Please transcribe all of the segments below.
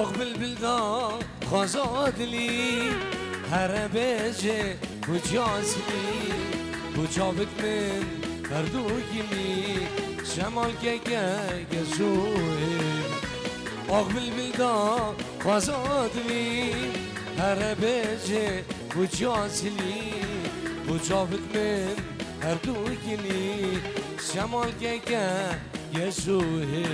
بالبلدان خزاد لي هربجه وجاسلي وجابت من هردوكلي شمال جزوه بالبلدان خزاد لي هربجه وجاسلي وجابت من هردوكلي شمال جزوه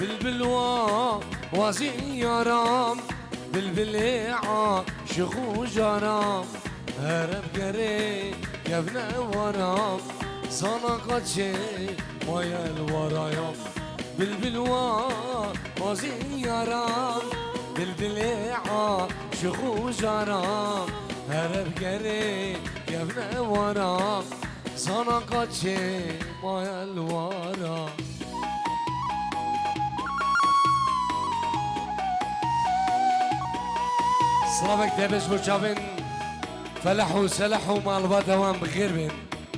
بالبلوا وزيارام بالبليعة شخو جرام هرب قري يبنى ورام صنقت شي ويا الورايام بالبلوا وزيارام بالبليعة شخو جرام هرب قري يبنى ورام صنقت شي ويا الورايام سلامك دبش برچاوین فلح و سلح و مالبا دوام بخیر بین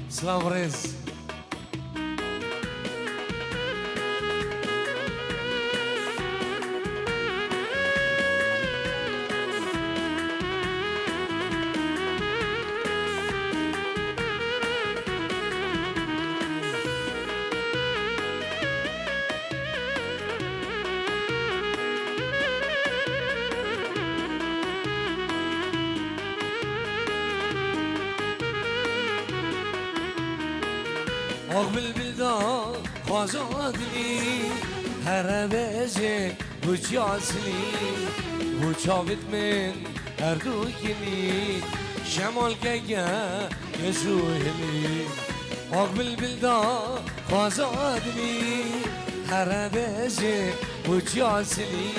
سلام رز بالبلدان خازاد لي هربجه وجاسلي وجابت من هردوكلي شمال يزوهلي بالبلدان خازاد لي هربجه وجاسلي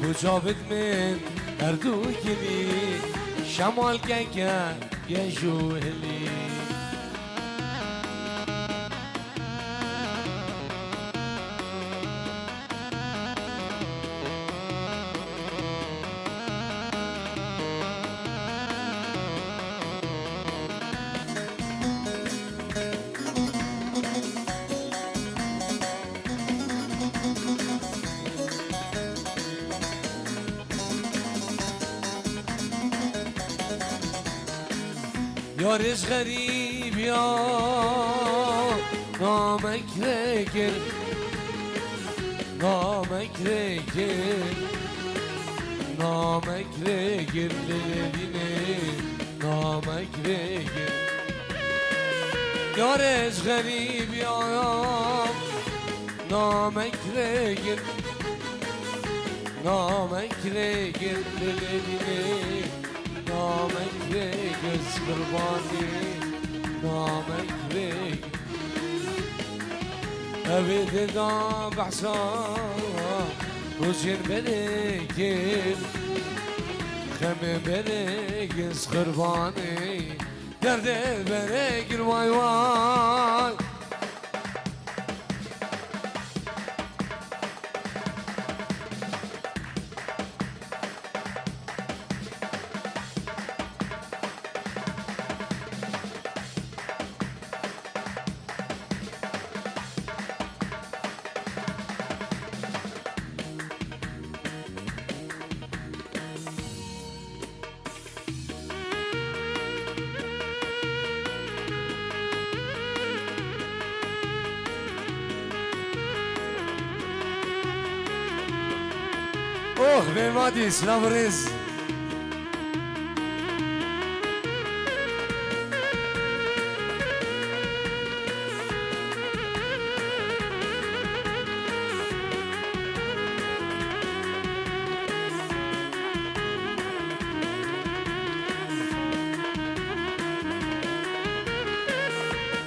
وجابت من هردوكلي شمال يزوهلي یارش غریب یا نامک رگر نامک رگر نامک رگر للینه نامک رگر یارش غریب یا نامک رگر نامک رگر للینه نامک رگز قربانی نامک رگ أبيت دام بحصان وجن بنيكل خم بنيكس قرباني درد بنيكل واي واي Memadi selam reis.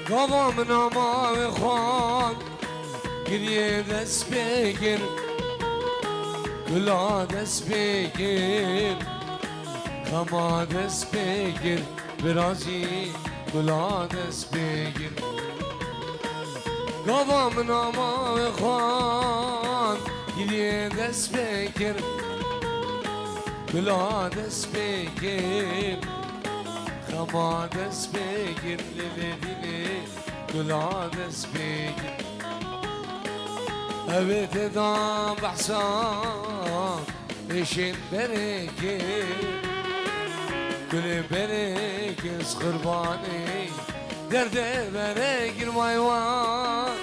Gavam nama ve khan geriye dest begir كلا دست بگیر خما دست بگیر برازی کلا دست بگیر گاوام نامه خوان گلیه دست بگیر کلا دست بگیر خما دست بگیر لیلی لیلی کلا دست بگیر اوید دام بحثان ایشین برگیر كل بريكس قرباني درد بريك المايوان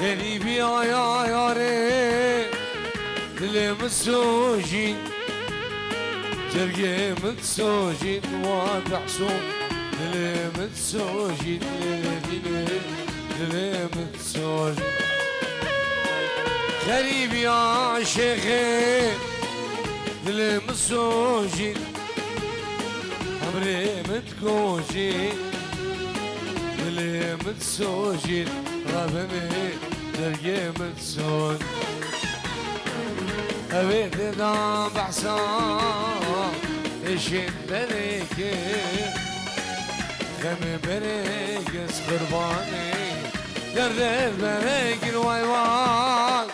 غريبي يا ياري دل مسوجين جرقي متسوجين واضح صوت دل متسوجين دل متسوجين غريبي يا شيخي دل مسوجين عمري متكوجين دل متسوجين رابني درقي متسود أبيت دام بحصان إيشين بريكي خمي بريكي سقرباني درد بريكي الوايوان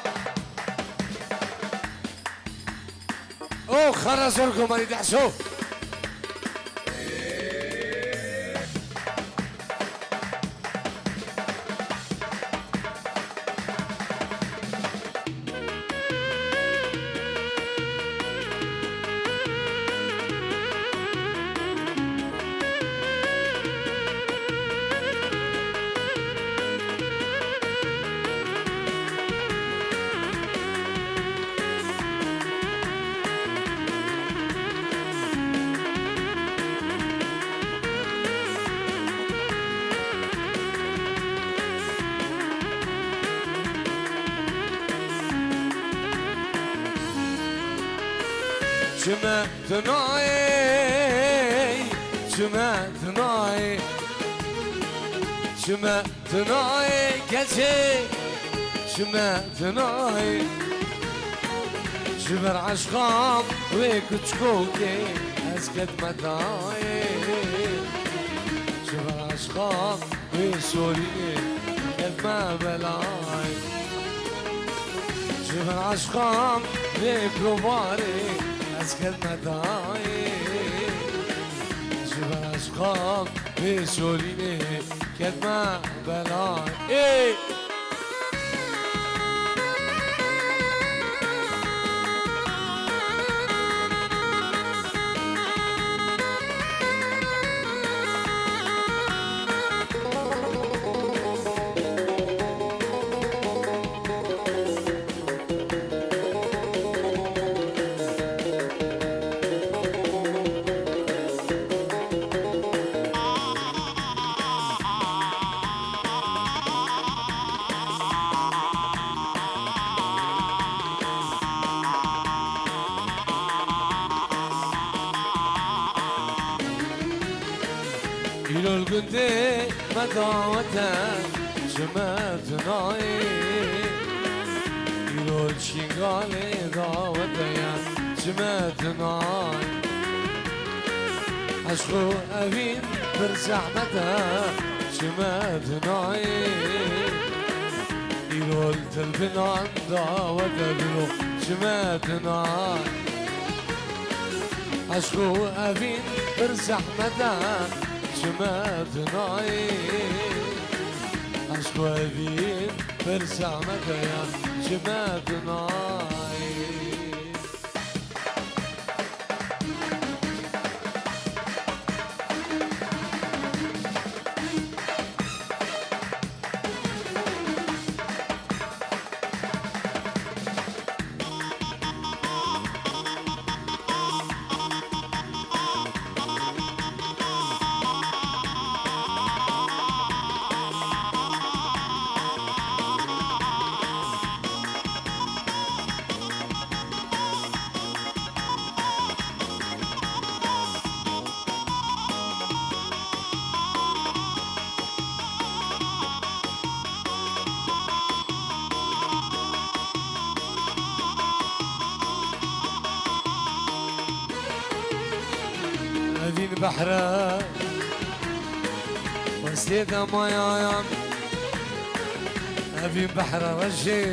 أو خرسوا لكم اللي تحسوا شما تناي شما تناي شما تناي كشي شما تناي شمر عشقام ويكتشكوكي اسكت متاي شمر عشقام ويسوري قد ما بلاي شمر عشقام ويكروباري اسكت مداي شوف اشقام بيسوليني كلمة بلاي ايه إلو القندي مداوتك شمت ناي إلو الشنقالي داوتك شمت ناي عشقو أبين برزحمتك شمت ناي إلو التلبنان داوتك شمت ناي عشقو أبين برزحمتك شمت ناي عشق وذين برسامك يا شمت ناي بحرة وسيدة مايا أبي بحرة رجي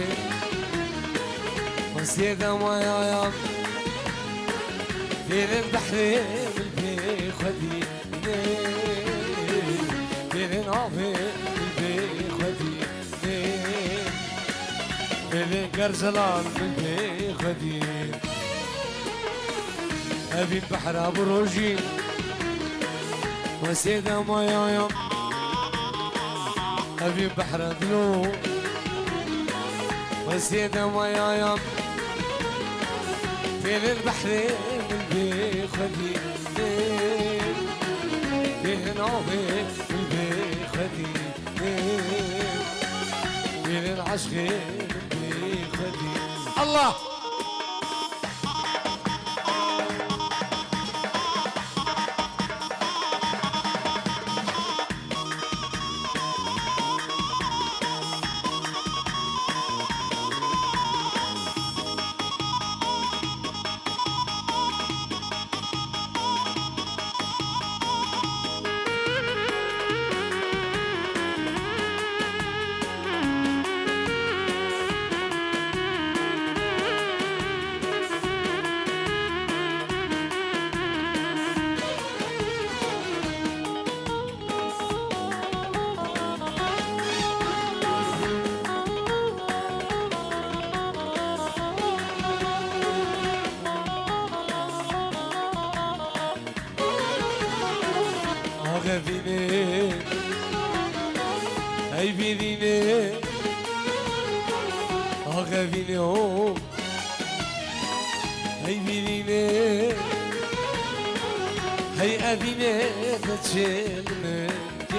وسيدة مايا بين البحر بالبي خدي بين العافي بالبي خدي بين قرزلان بالبي خدي أبي البحر أبو روجي وسيدة مايا أبي البحر دلو وسيدة مايا بين البحر بالبي خدي بين العافي بالبي خدي بين العشق بالبي خدي الله غفيني هاي بيديني غفيني هاي بيديني هاي أبيني تشيل منك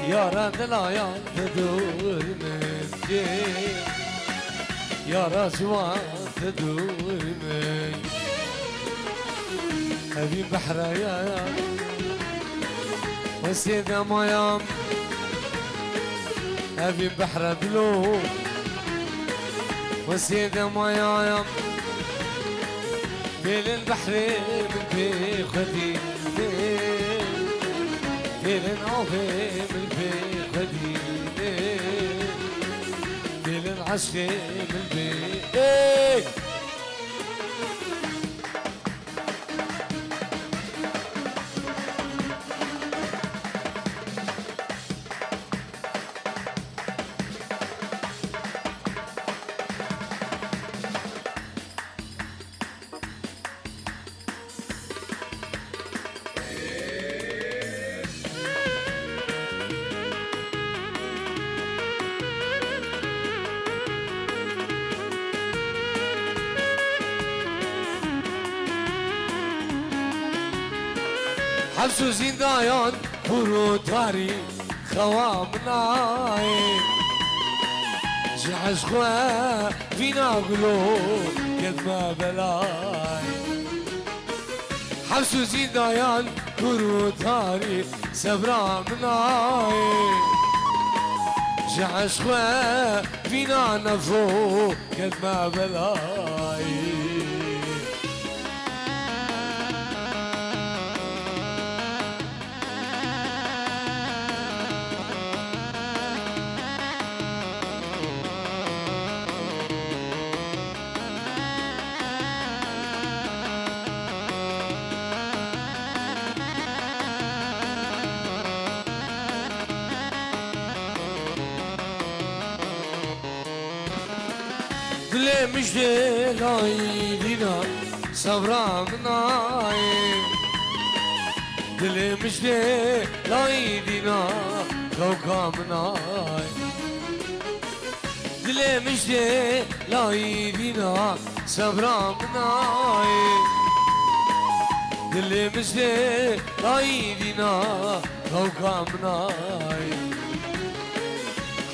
يا راد العيال تدور منك يا رجوان تدور منك أبي بحر يا وسيدة مايا أبي بحر دلو وسيدة مايا بين البحر بالبي خدي بين العافي بالبي خدي بين العشق بالبي حبس زندان بروتاري خوام ناي جعش خوا فينا قلو قد ما بلاي حبس زندان بروتاري سبرا مناي جعش خوا فينا نفو قد ما بلاي دل مجد لاي دينا صبرا مناي دل مجد لاي دينا كوكا مناي دل مجد لاي دينا صبرا مناي دل مجد لاي دينا كوكا مناي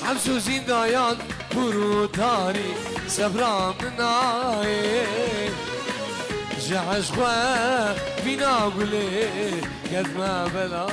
حبس زندان بروتاري سبرا مناي جعش خوا فينا قولي قد ما بلاي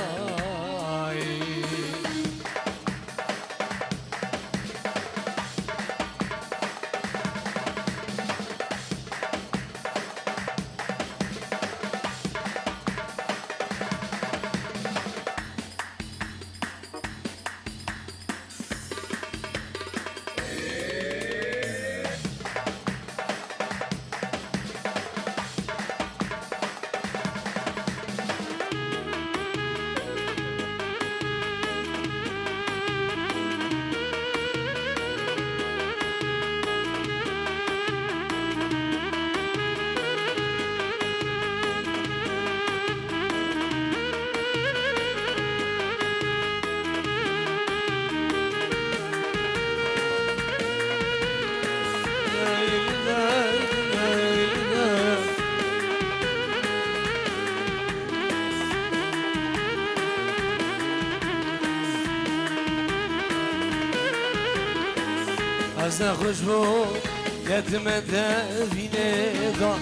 از نخوش بود یتمه دوینه دا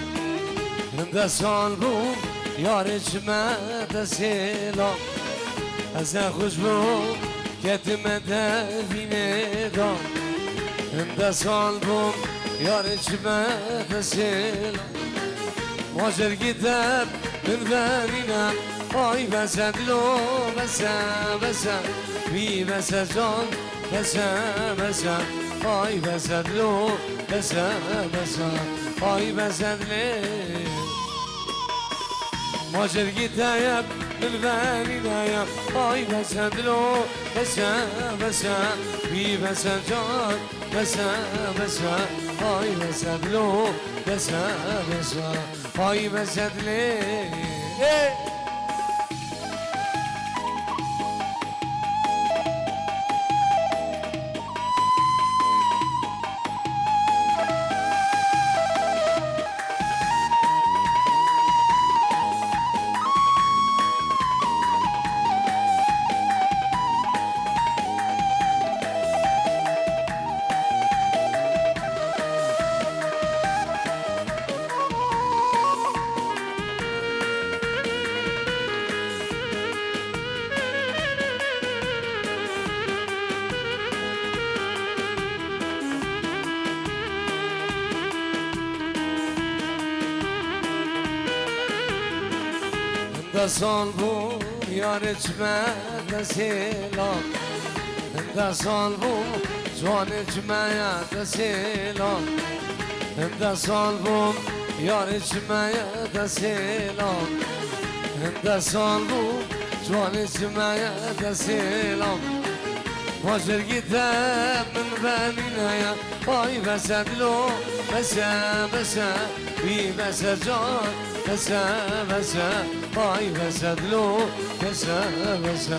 هنده سال بود یار چمه دسیلام از نخوش بود یتمه دوینه دا هنده سال بود یار چمه دسیلام ماجر گیتر من بینم آی بسد لو بسد بی بسد جان بسد آی بسد لو بسد آی بسد لی ماجر گیتر من بینم آی بسد لو بسد بی بسد جان بسد آی بسد لو بسد آی بسد لی ده سال بود یار چمه دسیلام ده سال بود جوان چمه دسیلام ده سال بود یار چمه دسیلام ده سال بود جوان چمه دسیلام ماجر گیتم من بینه آی بسد لو بسد بی بسد جان بسد آی بسد لو بسد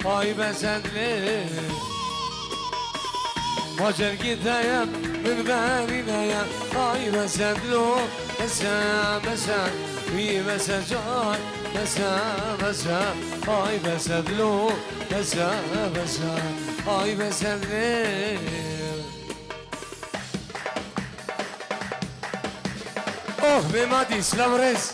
آی بسد لی ماجر گیتم من بینه آی بسد لو بسد بی بسد جان بسد آی بسد لو بسد آی بسد لی اوه بمادی سلام رز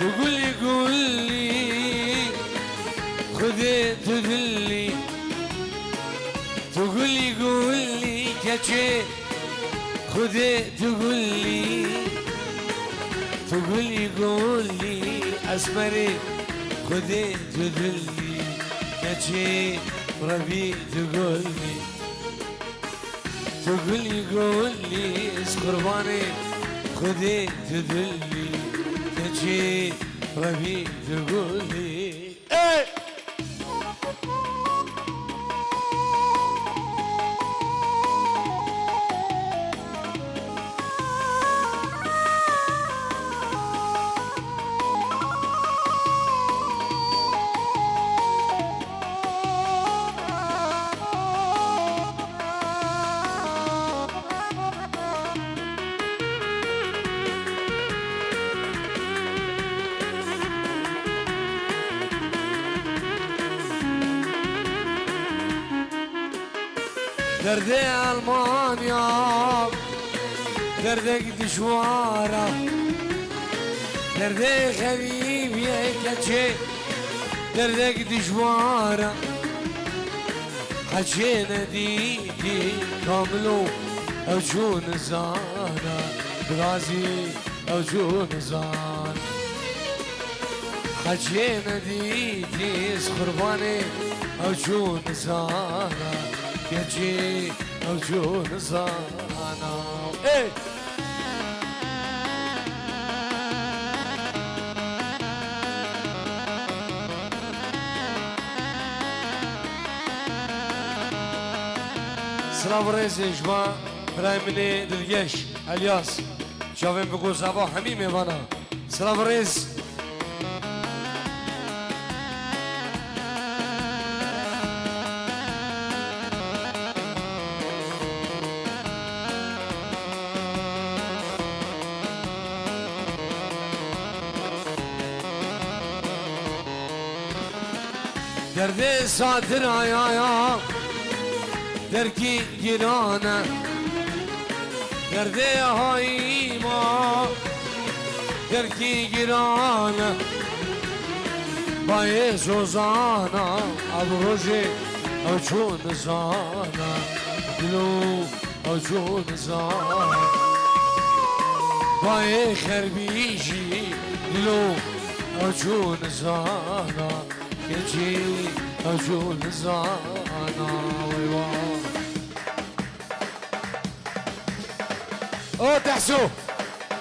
تقولي قولي خذي تدلي تقولي قولي كشي خذي تقولي تقولي قولي اسمري خذي تدلي كشي ربي تقولي تقولي قولي اسقرباني خذي تدلي كشي ربي تقولي ايه دردي ألمانيا دردك دشوارة دردي غريب يا كتشي دردك دشوارة حجينا ديدي كاملو أوجون زانا برازي أوجون زان حجينا ديدي سخرباني أوجون زانا يجي أوجون زانا إيه سلام رئيس إجماع براي مني للجيش الياس شافين بقول صباح حميمي وانا سلام رئيس دردي صادر يا دركي جيرانا دردي هايما دركي جيرانا باي زوزانا ابروجي اوجون زانا دلو اوجون زانا باي خربيجي دلو اوجون زانا يجي اوجون زانا ويوان او تحسو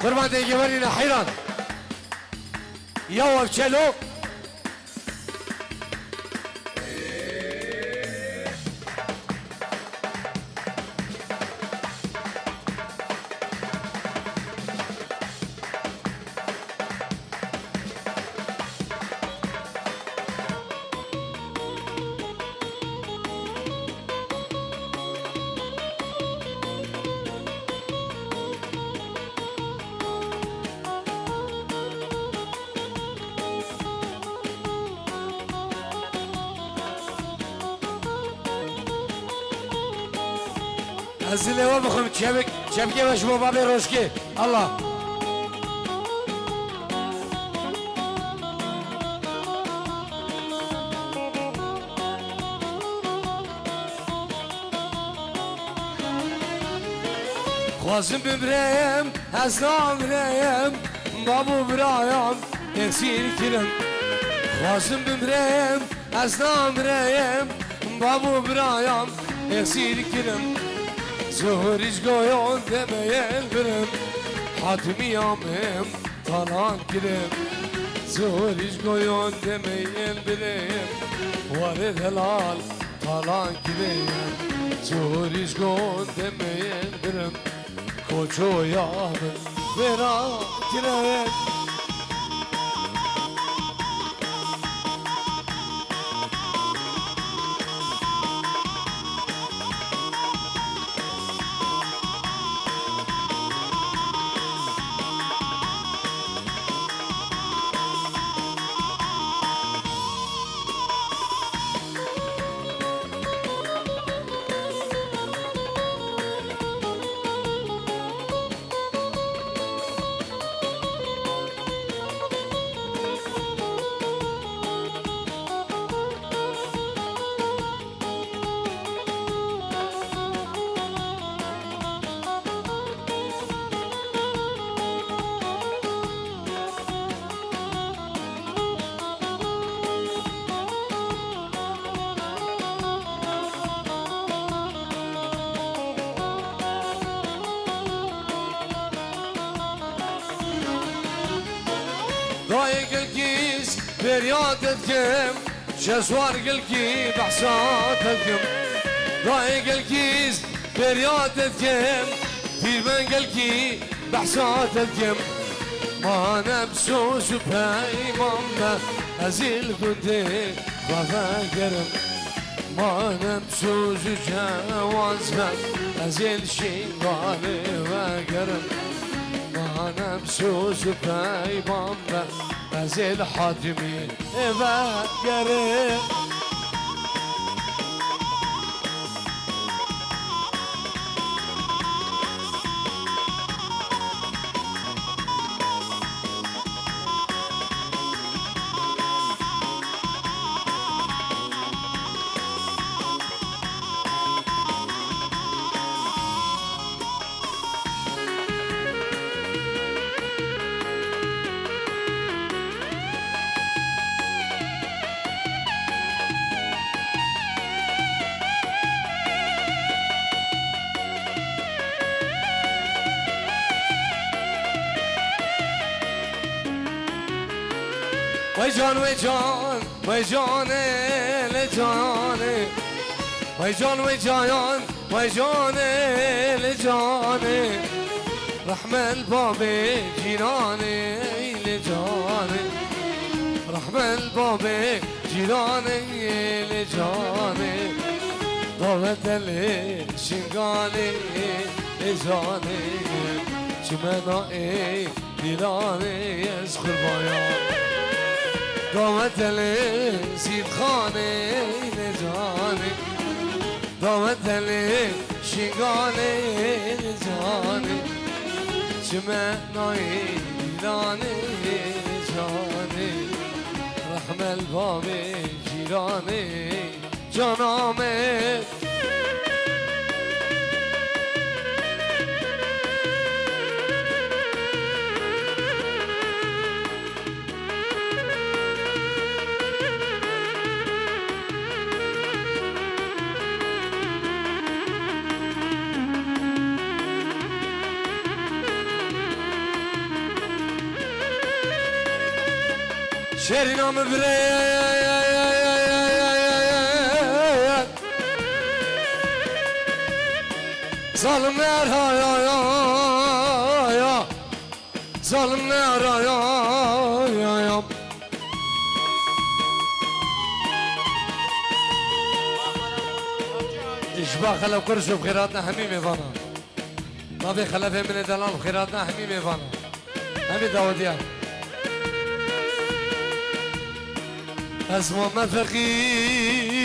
قربان دي جبرينا حيران يوم تشلو هزله و بخوام چبکه باش بابا به روشکی الله خوازم ببرم هزنا برم بابو برایم اکسیر کرم خوازم ببرم هزنا برم بابو برایم اکسیر کرم زهرش قايون دمين برم حاتمي يامم طالان كرم زهرش قايون دمين برم وارد هلال طالان كرم زهرش قايون دمين برم كوچو يامم برا كرم ضايق الكيس بريادتكم شسوار الكي بحساتكم ضايق الكيس بريادتكم في من الكي بحساتكم ما نبسوس بهاي ماما ازيل كنتي وفاكرم ما نبسوس جوازها ازيل شيغالي وفاكرم أنا بسوس باي بامبا أزيل حاتمي باقري وای جان وای جان وای جان لجانه وای جان وای جان وای جان لجانه رحم الباب جيراني لجاني رحم الباب جيراني لجاني ضوت لي شنقاني لجاني شمنائي ديراني يسخر بايان ضوت لي سيد خاني لجاني ضوت لي شنقاني لجاني شمنائي ديراني لجاني رحم الباب جيراني جانامي شعری نام بريد ظالم نارها يا ظالم نارها يا إشباع خلف كرسي بخيراتنا حميمي فانا ما في خلفه من دلال بخيراتنا حميمي فانا همي داوديان اسمه ما فقير